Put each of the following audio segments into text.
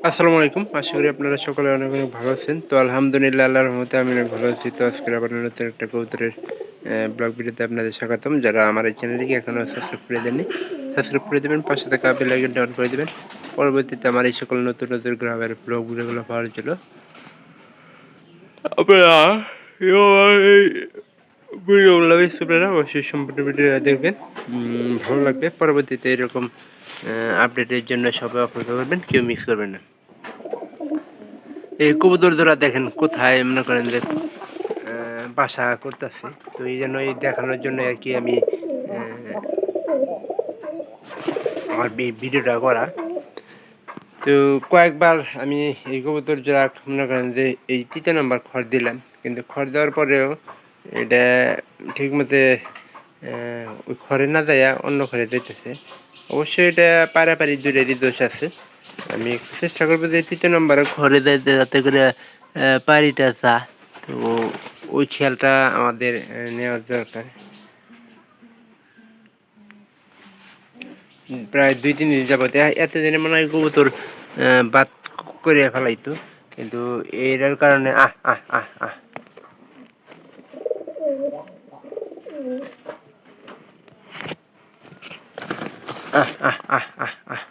আসসালামু আলাইকুম। আশা করি আপনারা সকলে অনেক, অনেক ভালো আছেন। তো আলহামদুলিল্লাহ আল্লাহর রহমতে আমি অনেক ভালো আছি। তো আজকের আবার নতুন একটা কবুতরের ব্লগ ভিডিওতে আপনাদের স্বাগতম। যারা আমার এই চ্যানেলটিকে এখনো সাবস্ক্রাইব করে দেননি, সাবস্ক্রাইব করে দেবেন, পাশে থাকা বেল আইকনটা অন করে দেবেন। পরবর্তীতে আমার এই সকল নতুন, নতুন গ্রামের ব্লগ ভিডিওগুলো পাওয়ার জন্য আপনারা এই ভিডিওগুলো মিস করবেন না, অবশ্যই সম্পূর্ণ ভিডিও দেখবেন। ভালো লাগবে। পরবর্তীতে এরকম আপডেটের জন্য সবাই অপেক্ষা করবেন, কেউ মিস করবেন না। এই কবুতর জোড়া দেখেন কোথায় মনে করেন যে বাসা করতেছে। তো এই জন্য এই দেখানোর জন্য আর কি আমি আমার ভিডিওটা করা। তো কয়েকবার আমি এই কবুতর জোড়া মনে করেন যে এই 3 নম্বর খড় দিলাম, কিন্তু খড় দেওয়ার পরেও এটা ঠিক মতো ওই খড়ে না দেয়া অন্য খড়ে দিতেছে। অবশ্যই এটা পারাপারি দুটোরই দোষ আছে। আমি চেষ্টা করবো যে 3 নম্বরে ঘরে যাইতে, যাতে করে পারিটা চা। তো ওই খেয়ালটা আমাদের নেওয়ার দরকার। প্রায় 2-3 দিন যাবত এতদিনে মনে হয় কবুতর বাদ করে ফেলাইতো, কিন্তু এটার কারণে আহ আহ আহ আহ আহ আহ আহ আহ আহ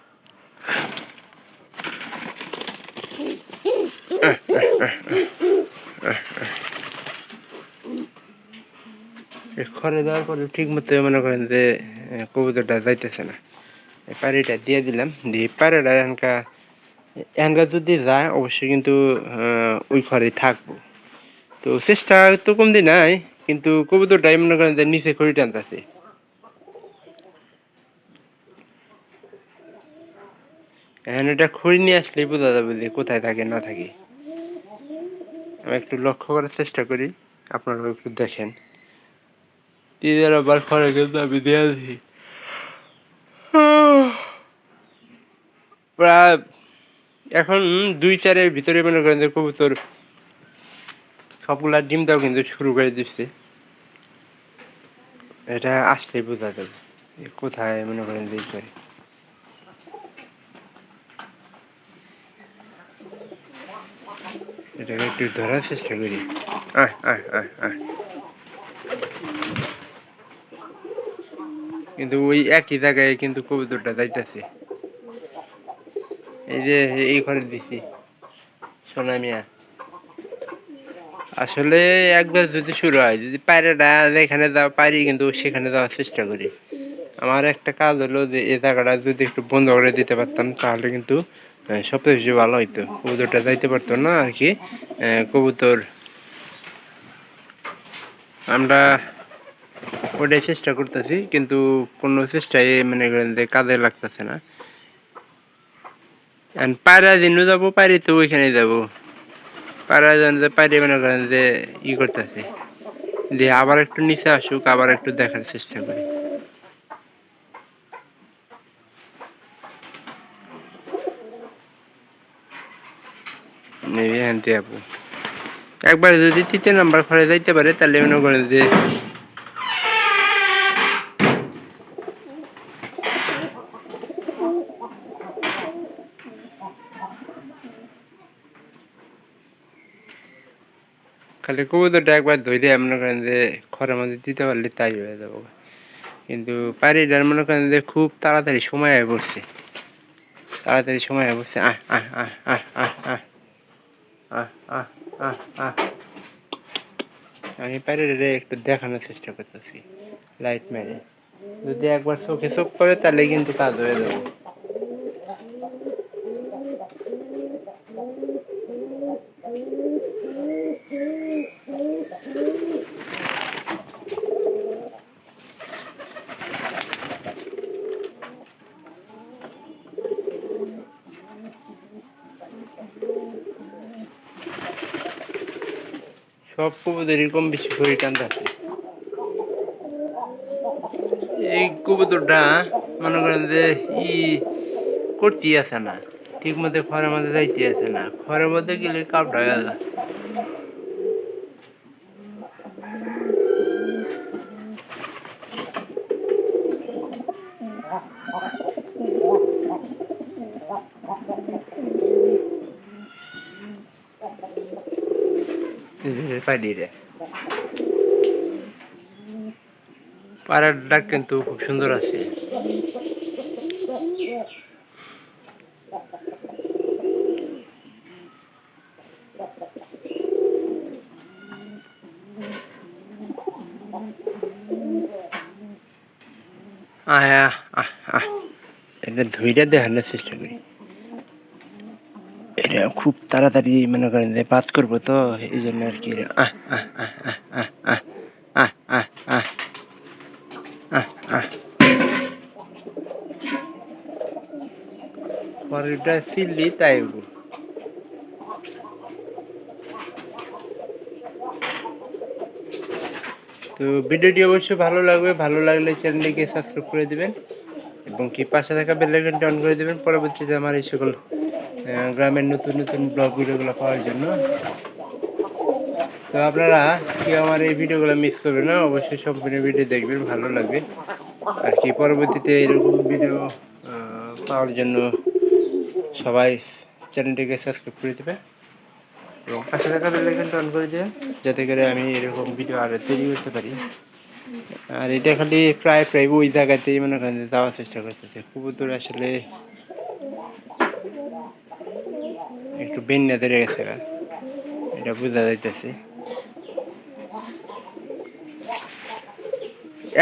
খড়ে দেওয়ার পরে ঠিক মতো মনে করেন যে কবুতরটা যাইতেছে না। পাড়িটা দিয়ে দিলাম, দিয়ে পাড়াটা এখানকার যদি যায় অবশ্যই কিন্তু ওই ঘরে থাকবো। তো চেষ্টা তো কমতি নাই, কিন্তু কবুতরটাই মনে করেন যে নিচে খড়ি টানতেছে। এখন এটা খড়ি নিয়ে আসলেই বোঝা যাবে যে কোথায় থাকে না থাকে। আমি একটু লক্ষ্য করার চেষ্টা করি, আপনারা একটু দেখেন। তিনের আবার খড়ে কিন্তু আমি দিয়ে দিই প্রায় এখন 2-4-এর ভিতরে মনে করেন যে কবুতর সবগুলা ডিম দাও কিন্তু শুরু করে দিচ্ছে। এটা আসলেই বোঝা যাবে কোথায় মনে করেন যে করে। এটাকে একটু ধরার চেষ্টা করি। আহ আহ আহ আহ কিন্তু ওই একই জায়গায় কিন্তু কবুতরটা যাইতেছে। এই যে এই ঘরে দিছি সোনা মিয়া। আসলে একবার যদি শুরু হয়, যদি পায়রাটা যেখানে যাওয়া পারি কিন্তু সেখানে যাওয়ার চেষ্টা করি। আমার একটা কাজ হলো যে এই জায়গাটা যদি একটু বন্ধ করে দিতে পারতাম, তাহলে কিন্তু সবচেয়ে বেশি ভালো হইতো। কবুতরটা যাইতে পারতো না আর কি। কবুতর আমরা ওটাই চেষ্টা করতেছি, কিন্তু কোনো চেষ্টাই মনে করেন যে কাজে লাগতেছে না। পায়রা দিনও যাবো, পারি তো ওইখানে যাবো। পায়রা যেন যে পায়রা মনে করেন যে করতেছে, দিয়ে আবার একটু নিচে আসুক, আবার একটু দেখার চেষ্টা করি। আপু একবার যদি 3 নাম্বার ঘরে যাইতে পারে, তাহলে মনে করেন যে খালি কবুতরটা একবার ধরে মনে করেন যে খরের মধ্যে দিতে পারলে তাই হয়ে যাবো। কিন্তু পায়রাটার মনে করেন যে খুব তাড়াতাড়ি সময় হয়ে পড়ছে, তাড়াতাড়ি সময় হয়ে পড়ছে। আহ আহ আহ আহ আহ আহ আহ আহ আহ আহ আমি পায়রাটারে একটু দেখানোর চেষ্টা করতেছি লাইট মেরে। যদি একবার চোখে চোখ পড়ে তাহলে কিন্তু কাজ হয়ে যাবে। সব কবুতরই কম বেশি করে টানতে আছে। এই কবুতরটা মনে করেন যে করতেই আছে না, ঠিক মতো খড়ের মধ্যে যাইতে আছে না। খড়ের মধ্যে গেলে কাপড় হয়ে যায়। পানি রে পাড়ার ডাক কিন্তু খুব সুন্দর আছে। আয়া আহ আহ এটা ধুইটা দেখানোর চেষ্টা করি। এটা খুব তাড়াতাড়ি মনে করেন যে পাস করবো, তো এই জন্য আর কি আহ আহ আহ আহ আহ আহ আহ আহ আহ আহ পরেরটা চিল্লি তাই তো ভিডিওটি অবশ্যই ভালো লাগবে, ভালো লাগলে চ্যানেলটিকে সাবস্ক্রাইব করে দেবেন এবং কি পাশে থাকা বেল আইকনটি অন করে দেবেন পরবর্তীতে আমার এই সকল গ্রামের নতুন নতুন ব্লগ ভিডিওগুলো পাওয়ার জন্য। তো আপনারা কি আমার এই ভিডিওগুলো মিস করবেন না, অবশ্যই সম্পূর্ণ ভিডিও দেখবেন, ভালো লাগবে আর কি। পরবর্তীতে এরকম ভিডিও পাওয়ার জন্য সবাই চ্যানেলটিকে সাবস্ক্রাইব করে দেবে এবং পাশে থাকা বেল আইকনটি অন করে দেবেন, যাতে করে আমি এরকম ভিডিও আরও তৈরি করতে পারি। আর এটা খালি প্রায় প্রায় ওই জায়গাতেই মনে করেন যাওয়ার চেষ্টা করতেছে। কবুতর আসলে একটু বেন্যা ধরে গেছে, এটা বোঝা যাইতেছে।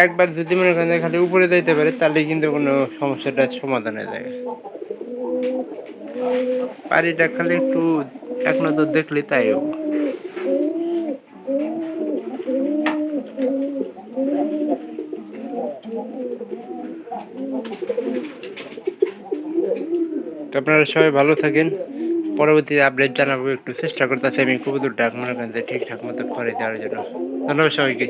একবার যদি মনে করেন খালি উপরে যাইতে পারে তাহলে কিন্তু কোনো সমস্যাটার সমাধান হয়ে যায়। পানিটা খালি একটু এক নজর দেখলে তাই তো আপনারা সবাই ভালো থাকেন। পরবর্তী আপডেট জানাবো, একটু চেষ্টা করতেছি আমি কবুতর ডাক মনে করেন যে ঠিকঠাক মতো করে দেওয়ার জন্য। ধন্যবাদ সবাইকে।